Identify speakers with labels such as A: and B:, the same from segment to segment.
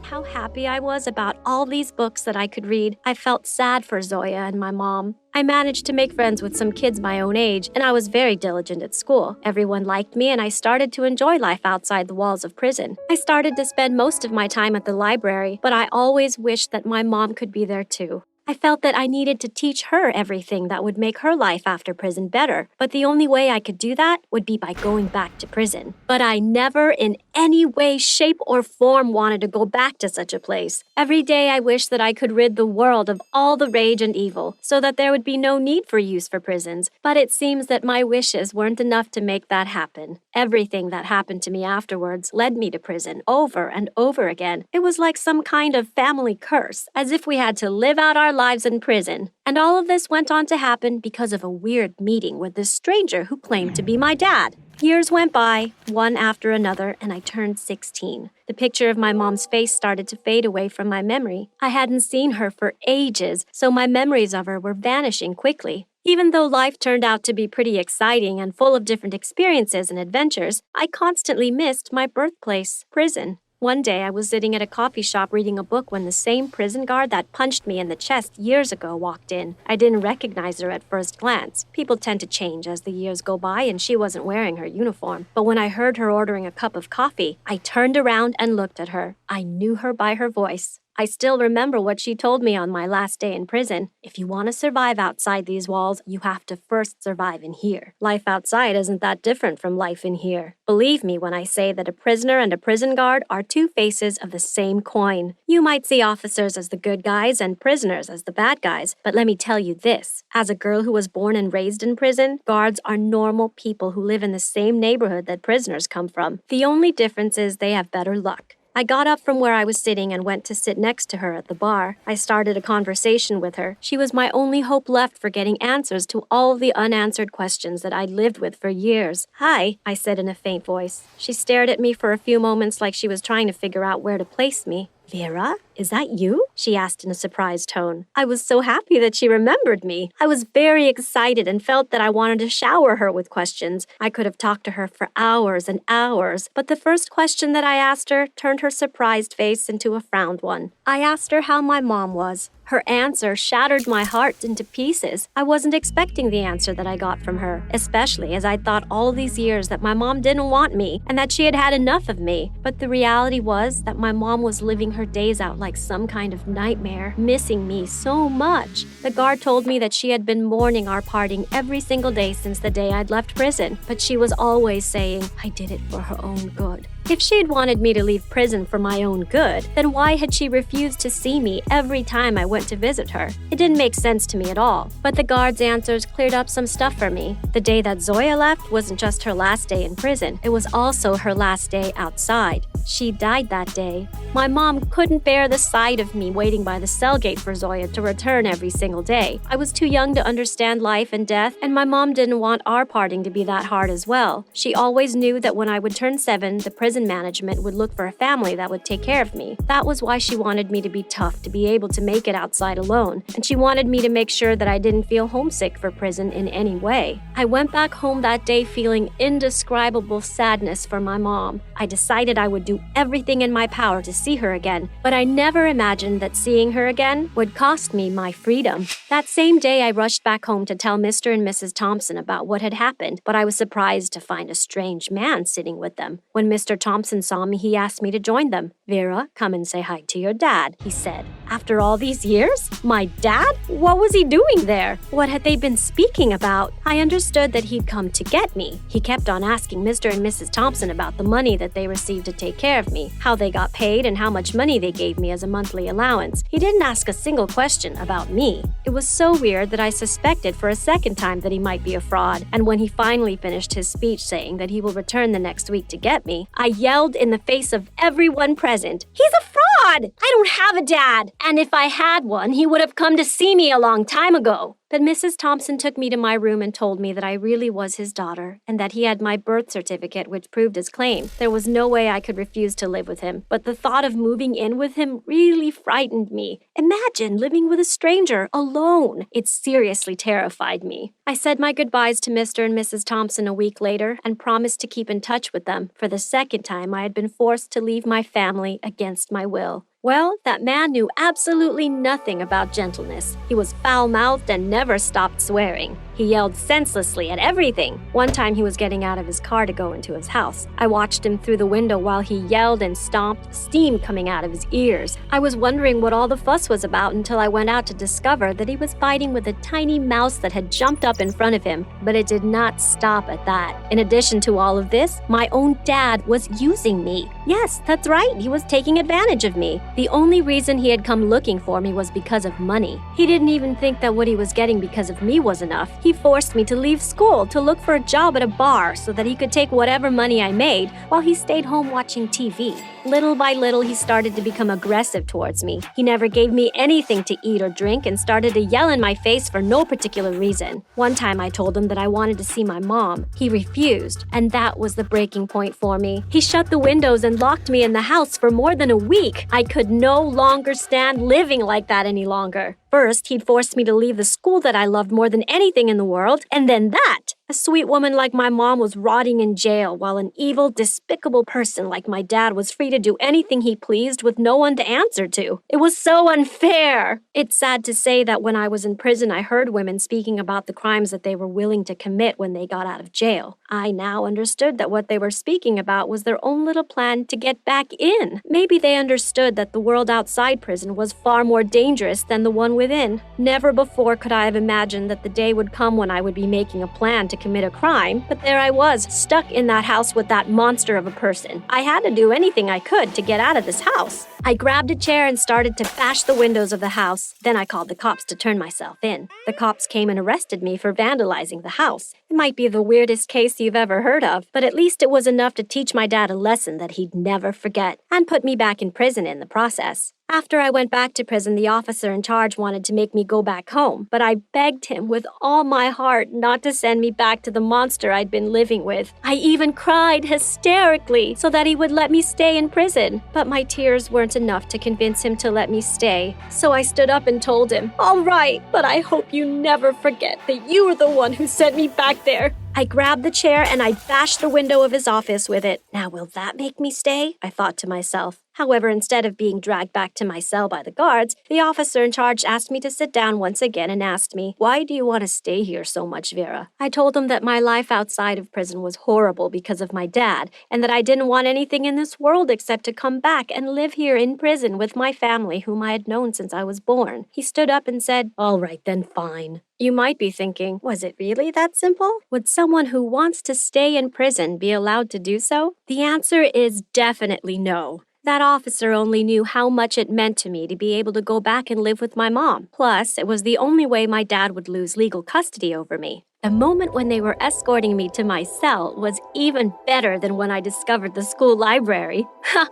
A: how happy I was about all these books that I could read, I felt sad for Zoya and my mom. I managed to make friends with some kids my own age, and I was very diligent at school. Everyone liked me, and I started to enjoy life outside the walls of prison. I started to spend most of my time at the library, but I always wished that my mom could be there too. I felt that I needed to teach her everything that would make her life after prison better, but the only way I could do that would be by going back to prison. But I never in any way, shape, or form wanted to go back to such a place. Every day I wished that I could rid the world of all the rage and evil, so that there would be no need for use for prisons. But it seems that my wishes weren't enough to make that happen. Everything that happened to me afterwards led me to prison over and over again. It was like some kind of family curse, as if we had to live out our lives in prison. And all of this went on to happen because of a weird meeting with this stranger who claimed to be my dad. Years went by, one after another, and I turned 16. The picture of my mom's face started to fade away from my memory. I hadn't seen her for ages, so my memories of her were vanishing quickly. Even though life turned out to be pretty exciting and full of different experiences and adventures, I constantly missed my birthplace, prison. One day, I was sitting at a coffee shop reading a book when the same prison guard that punched me in the chest years ago walked in. I didn't recognize her at first glance. People tend to change as the years go by, and she wasn't wearing her uniform. But when I heard her ordering a cup of coffee, I turned around and looked at her. I knew her by her voice. I still remember what she told me on my last day in prison. If you want to survive outside these walls, you have to first survive in here. Life outside isn't that different from life in here. Believe me when I say that a prisoner and a prison guard are two faces of the same coin. You might see officers as the good guys and prisoners as the bad guys, but let me tell you this. As a girl who was born and raised in prison, guards are normal people who live in the same neighborhood that prisoners come from. The only difference is they have better luck. I got up from where I was sitting and went to sit next to her at the bar. I started a conversation with her. She was my only hope left for getting answers to all of the unanswered questions that I'd lived with for years. "Hi," I said in a faint voice. She stared at me for a few moments like she was trying to figure out where to place me. "Vera, is that you?" she asked in a surprised tone. I was so happy that she remembered me. I was very excited and felt that I wanted to shower her with questions. I could have talked to her for hours and hours, but the first question that I asked her turned her surprised face into a frowned one. I asked her how my mom was. Her answer shattered my heart into pieces. I wasn't expecting the answer that I got from her, especially as I'd thought all these years that my mom didn't want me and that she had had enough of me. But the reality was that my mom was living her days out like some kind of nightmare, missing me so much. The guard told me that she had been mourning our parting every single day since the day I'd left prison, but she was always saying I did it for her own good. If she'd wanted me to leave prison for my own good, then why had she refused to see me every time I went to visit her? It didn't make sense to me at all, but the guard's answers cleared up some stuff for me. The day that Zoya left wasn't just her last day in prison, it was also her last day outside. She died that day. My mom couldn't bear the sight of me waiting by the cell gate for Zoya to return every single day. I was too young to understand life and death, and my mom didn't want our parting to be that hard as well. She always knew that when I would turn 7, the prison management would look for a family that would take care of me. That was why she wanted me to be tough, to be able to make it outside alone, and she wanted me to make sure that I didn't feel homesick for prison in any way. I went back home that day feeling indescribable sadness for my mom. I decided I would do everything in my power to see her again, but I never imagined that seeing her again would cost me my freedom. That same day, I rushed back home to tell Mr. and Mrs. Thompson about what had happened, but I was surprised to find a strange man sitting with them. When Mr. Thompson saw me, he asked me to join them. "Vera, come and say hi to your dad," he said. After all these years? My dad? What was he doing there? What had they been speaking about? I understood that he'd come to get me. He kept on asking Mr. and Mrs. Thompson about the money that they received to take care of me, how they got paid, and how much money they gave me as a monthly allowance. He didn't ask a single question about me. It was so weird that I suspected for a second time that he might be a fraud, and when he finally finished his speech saying that he will return the next week to get me, I yelled in the face of everyone present, "He's a fraud! I don't have a dad! And if I had one, he would have come to see me a long time ago." But Mrs. Thompson took me to my room and told me that I really was his daughter, and that he had my birth certificate which proved his claim. There was no way I could refuse to live with him, but the thought of moving in with him really frightened me. Imagine living with a stranger, alone. It seriously terrified me. I said my goodbyes to Mr. and Mrs. Thompson a week later and promised to keep in touch with them. For the second time, I had been forced to leave my family against my will. Well, that man knew absolutely nothing about gentleness. He was foul-mouthed and never stopped swearing. He yelled senselessly at everything. One time he was getting out of his car to go into his house. I watched him through the window while he yelled and stomped, steam coming out of his ears. I was wondering what all the fuss was about until I went out to discover that he was fighting with a tiny mouse that had jumped up in front of him. But it did not stop at that. In addition to all of this, my own dad was using me. Yes, that's right, he was taking advantage of me. The only reason he had come looking for me was because of money. He didn't even think that what he was getting because of me was enough. He forced me to leave school to look for a job at a bar so that he could take whatever money I made while he stayed home watching TV. Little by little, he started to become aggressive towards me. He never gave me anything to eat or drink and started to yell in my face for no particular reason. One time I told him that I wanted to see my mom. He refused, and that was the breaking point for me. He shut the windows and locked me in the house for more than a week. I could no longer stand living like that any longer. First, he'd forced me to leave the school that I loved more than anything in the world, and then that! A sweet woman like my mom was rotting in jail, while an evil, despicable person like my dad was free to do anything he pleased with no one to answer to. It was so unfair! It's sad to say that when I was in prison, I heard women speaking about the crimes that they were willing to commit when they got out of jail. I now understood that what they were speaking about was their own little plan to get back in. Maybe they understood that the world outside prison was far more dangerous than the one within. Never before could I have imagined that the day would come when I would be making a plan to commit a crime, but there I was, stuck in that house with that monster of a person. I had to do anything I could to get out of this house. I grabbed a chair and started to bash the windows of the house. Then I called the cops to turn myself in. The cops came and arrested me for vandalizing the house. It might be the weirdest case you've ever heard of, but at least it was enough to teach my dad a lesson that he'd never forget, and put me back in prison in the process. After I went back to prison, the officer in charge wanted to make me go back home, but I begged him with all my heart not to send me back to the monster I'd been living with. I even cried hysterically so that he would let me stay in prison, but my tears weren't enough to convince him to let me stay. So I stood up and told him, "All right, but I hope you never forget that you were the one who sent me back there." I grabbed the chair and I bashed the window of his office with it. Now, will that make me stay? I thought to myself. However, instead of being dragged back to my cell by the guards, the officer in charge asked me to sit down once again and asked me, "Why do you want to stay here so much, Vera?" I told him that my life outside of prison was horrible because of my dad, and that I didn't want anything in this world except to come back and live here in prison with my family whom I had known since I was born. He stood up and said, "All right, then fine." You might be thinking, was it really that simple? Would someone who wants to stay in prison be allowed to do so? The answer is definitely no. That officer only knew how much it meant to me to be able to go back and live with my mom. Plus, it was the only way my dad would lose legal custody over me. The moment when they were escorting me to my cell was even better than when I discovered the school library. Ha!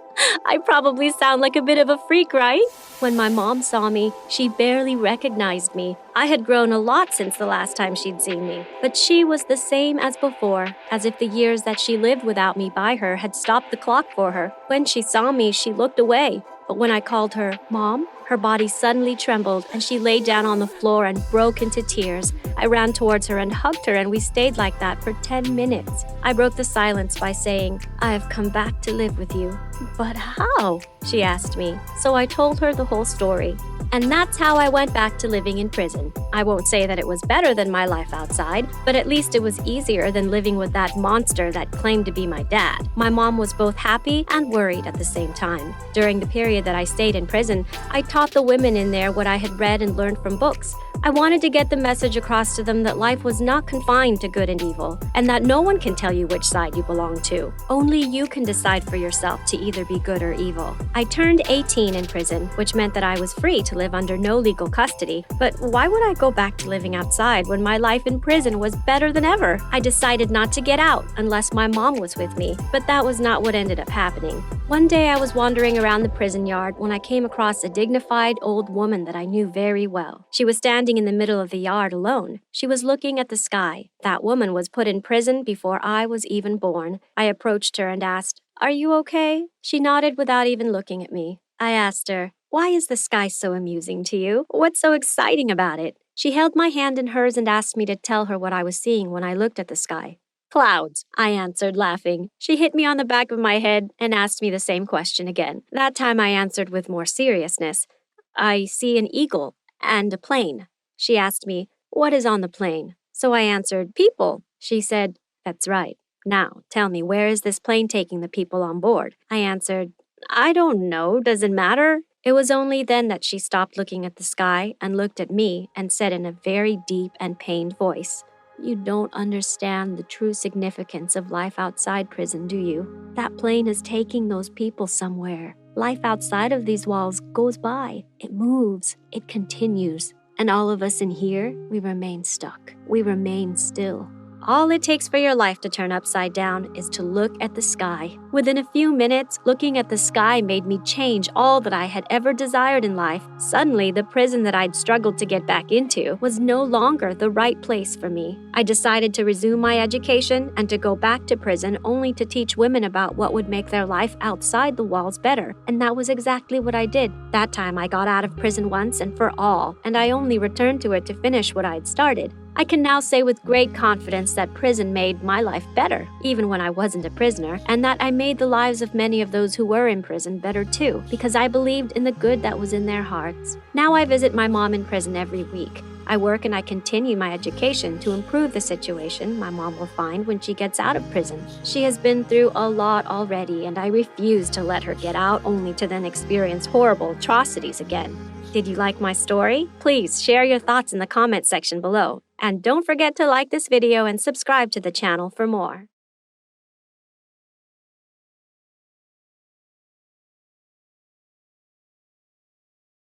A: I probably sound like a bit of a freak, right? When my mom saw me, she barely recognized me. I had grown a lot since the last time she'd seen me, but she was the same as before, as if the years that she lived without me by her had stopped the clock for her. When she saw me, she looked away. But when I called her, "Mom," her body suddenly trembled and she lay down on the floor and broke into tears. I ran towards her and hugged her, and we stayed like that for 10 minutes. I broke the silence by saying, "I have come back to live with you." "But how?" she asked me. So I told her the whole story. And that's how I went back to living in prison. I won't say that it was better than my life outside, but at least it was easier than living with that monster that claimed to be my dad. My mom was both happy and worried at the same time. During the period that I stayed in prison, I taught the women in there what I had read and learned from books. I wanted to get the message across to them that life was not confined to good and evil, and that no one can tell you which side you belong to. Only you can decide for yourself to either be good or evil. I turned 18 in prison, which meant that I was free to live under no legal custody. But why would I go back to living outside when my life in prison was better than ever? I decided not to get out unless my mom was with me, but that was not what ended up happening. One day I was wandering around the prison yard when I came across a dignified old woman that I knew very well. She was standing in the middle of the yard alone. She was looking at the sky. That woman was put in prison before I was even born. I approached her and asked, "Are you okay?" She nodded without even looking at me. I asked her, "Why is the sky so amusing to you? What's so exciting about it?" She held my hand in hers and asked me to tell her what I was seeing when I looked at the sky. Clouds, I answered, laughing. She hit me on the back of my head and asked me the same question again. That time I answered with more seriousness. I see an eagle and a plane. She asked me, what is on the plane? So I answered, people. She said, that's right. Now, tell me, where is this plane taking the people on board? I answered, I don't know. Does it matter? It was only then that she stopped looking at the sky and looked at me and said in a very deep and pained voice, you don't understand the true significance of life outside prison, do you? That plane is taking those people somewhere. Life outside of these walls goes by. It moves. It continues. And all of us in here, we remain stuck. We remain still. All it takes for your life to turn upside down is to look at the sky. Within a few minutes, looking at the sky made me change all that I had ever desired in life. Suddenly, the prison that I'd struggled to get back into was no longer the right place for me. I decided to resume my education and to go back to prison only to teach women about what would make their life outside the walls better. And that was exactly what I did. That time I got out of prison once and for all, and I only returned to it to finish what I'd started. I can now say with great confidence that prison made my life better, even when I wasn't a prisoner, and that I made the lives of many of those who were in prison better too, because I believed in the good that was in their hearts. Now I visit my mom in prison every week. I work and I continue my education to improve the situation my mom will find when she gets out of prison. She has been through a lot already, and I refuse to let her get out only to then experience horrible atrocities again. Did you like my story? Please share your thoughts in the comment section below. And don't forget to like this video and subscribe to the channel for more.